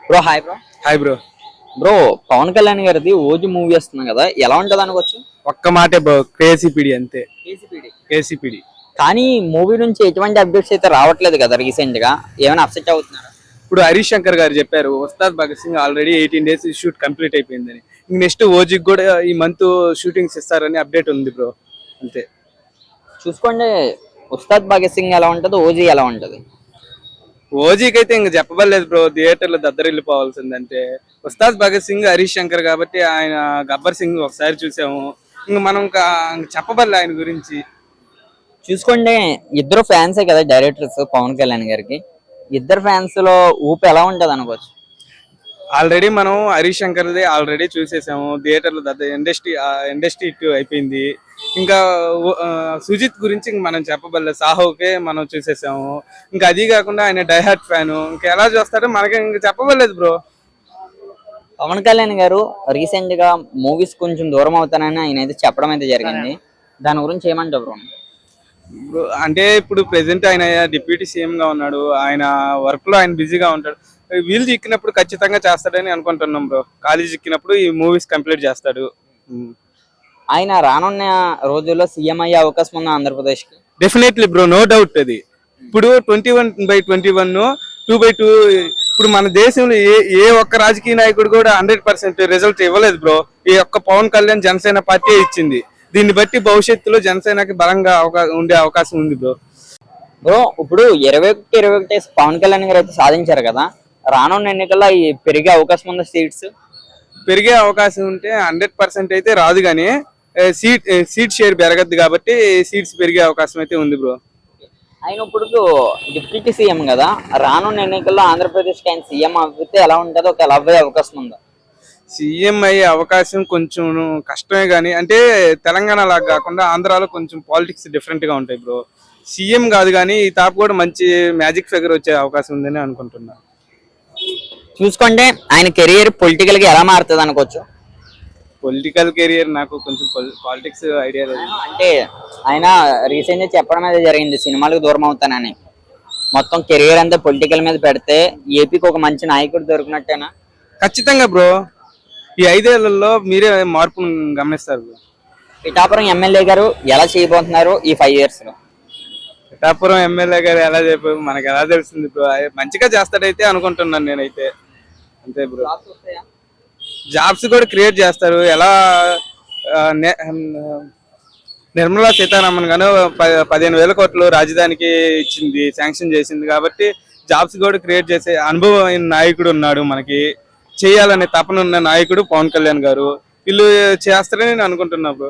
Bro hi bro. Hi bro. Bro Pavan Kalyan గారిది OG movie వస్తుంది కదా, ఎలా ఉంటది అనుకోవచ్చు? ఒక్క మాటే బ్రో, కేసీపీడి అంతే. కేసీపీడి. కానీ మూవీ నుంచి ఎటువంటి అప్డేట్స్ అయితే రావట్లేదు కదా రీసెంట్ గా, ఏమైనా అప్సెట్ అవుతున్నారా? ఇప్పుడు హరీష్ శంకర్ గారు చెప్పారు Ustaad Bhagat Singh already 18 days shoot complete అయిపోయిందని. నెక్స్ట్ ఓజీకి కూడా ఈ మంత్ షూటింగ్స్ ఇస్తారని అప్డేట్ ఉంది బ్రో, అంతే. చూసుకోండి, ఉస్తాద్ భగత్ సింగ్ ఎలా ఉంటది, ఓజీ ఎలా ఉంటది? ఓజీకి అయితే ఇంక చెప్పబడలేదు బ్రో, థియేటర్లో దద్దరిల్లిపోవాల్సిందంటే. ఉస్తాద్ భగత్ సింగ్ హరీష్ శంకర్ కాబట్టి ఆయన గబ్బర్ సింగ్ ఒకసారి చూసాము, ఇంక మనం చెప్పబడలే ఆయన గురించి. చూసుకోండి, ఇద్దరు ఫ్యాన్సే కదా డైరెక్టర్స్ పవన్ కళ్యాణ్ గారికి. ఇద్దరు ఫ్యాన్స్ లో ఊపు ఎలా ఉంటది అనుకోవచ్చు? ఆల్రెడీ మనం హరీష్ శంకర్ది ఆల్రెడీ చూసేసాము థియేటర్లో, ఇండస్ట్రీ హిట్ అయిపోయింది. ఇంకా సుజిత్ గురించి ఇంక మనం చెప్పబడలేదు, సాహోకే మనం చూసేసాము. ఇంకా అది కాకుండా ఆయన డైహార్ట్ ఫ్యాను, ఇంకా ఎలా చూస్తారో మనకి ఇంక చెప్పబడలేదు బ్రో. పవన్ కళ్యాణ్ గారు రీసెంట్ గా మూవీస్ కొంచెం దూరం అవుతానని ఆయన అయితే చెప్పడం అయితే జరిగింది. దాని గురించి ఏమంటారు బ్రో? బ్రో అంటే ఇప్పుడు ప్రెసెంట్ ఆయన డిప్యూటీ సీఎం గా ఉన్నాడు, ఆయన వర్క్ లో ఆయన బిజీగా ఉంటాడు. వీలు చిక్కినప్పుడు ఖచ్చితంగా చేస్తాడని అనుకుంటున్నాం బ్రో. కాలేజ్ చిక్కినప్పుడు ఈ మూవీస్ కంప్లీట్ చేస్తాడు. ఆయన రానున్న రోజుల్లో సీఎం అయ్యే అవకాశం ఉంది ఆంధ్రప్రదేశ్ కి? Definitely bro, no doubt. అది ఇప్పుడు 21/21 2/2. ఇప్పుడు మన దేశంలో ఏ ఒక్క రాజకీయ నాయకుడు కూడా 100% రిజల్ట్ ఇవ్వలేదు బ్రో. ఈ ఒక్క పవన్ కళ్యాణ్ జనసేన పార్టీ ఇచ్చింది. దీన్ని బట్టి భవిష్యత్తులో జనసేనకి బలంగా ఉండే అవకాశం ఉంది బ్రో. బ్రో ఇప్పుడు 21 పవన్ కళ్యాణ్ గారు అయితే సాధించారు కదా, రానున్న ఎన్నికల్లో పెరిగే అవకాశం ఉంది? సీట్స్ పెరిగే అవకాశం ఉంటే 100% అయితే రాదు, కానీ సీట్ షేర్ పెరగద్దు కాబట్టి సీట్స్ పెరిగే అవకాశం అయితే ఉంది బ్రో. ఆయన ఇప్పుడు డిప్యూటీ సీఎం కదా, రానున్న ఎన్నికల్లో ఆంధ్రప్రదేశ్ ఆయన సీఎం అవ్వితే ఎలా ఉంటుందో, ఒక ఎలా అవ్వే అవకాశం ఉందా? సీఎం అయ్యే అవకాశం కొంచెం కష్టమే, కానీ అంటే తెలంగాణ లాగా కాకుండా ఆంధ్రాలో కొంచెం పాలిటిక్స్ డిఫరెంట్ గా ఉంటాయి బ్రో. సీఎం కాదు కానీ ఈ తాపు కూడా మంచి మ్యాజిక్ ఫిగర్ వచ్చే అవకాశం ఉందని అనుకుంటున్నా. చూసుకోండి, ఆయన కెరియర్ పొలిటికల్ గా ఎలా మారుతుంది అనుకోవచ్చు? పొలిటికల్ కెరియర్ నాకు కొంచెం పాలిటిక్స్ ఐడియా లేదు. అంటే ఆయన రీసెంట్ గా చెప్పడం అయితే జరిగింది, సినిమాలకు దూరం అవుతానని. మొత్తం కెరియర్ అంతా పొలిటికల్ మీద పెడితే ఏపీకి ఒక మంచి నాయకుడు దొరికినట్టేనా? ఖచ్చితంగా బ్రో, ఈ 5 ఏళ్లలో మీరే మార్పును గమనిస్తారు బ్రో. పిఠాపురం ఎమ్మెల్యే గారు ఎలా చేయబోతున్నారు ఈ 5 years లో? పిఠాపురం ఎమ్మెల్యే గారు ఎలా చెప్పారు మనకు ఎలా తెలిసింది బ్రో? మంచిగా చేస్తాడైతే అనుకుంటున్నాను నేనైతే, అంతే బ్రో. జాబ్స్ కూడా క్రియేట్ చేస్తారు. ఎలా నిర్మలా సీతారామన్ గాను 15,000 కోట్లు రాజధానికి ఇచ్చింది, శాంక్షన్ చేసింది కాబట్టి జాబ్స్ కూడా క్రియేట్ చేసే అనుభవం నాయకుడు ఉన్నాడు మనకి. చేయాలనే తపన ఉన్న నాయకుడు పవన్ కళ్యాణ్ గారు. వీళ్ళు చేస్తారని నేను అనుకుంటున్నా బ్రో.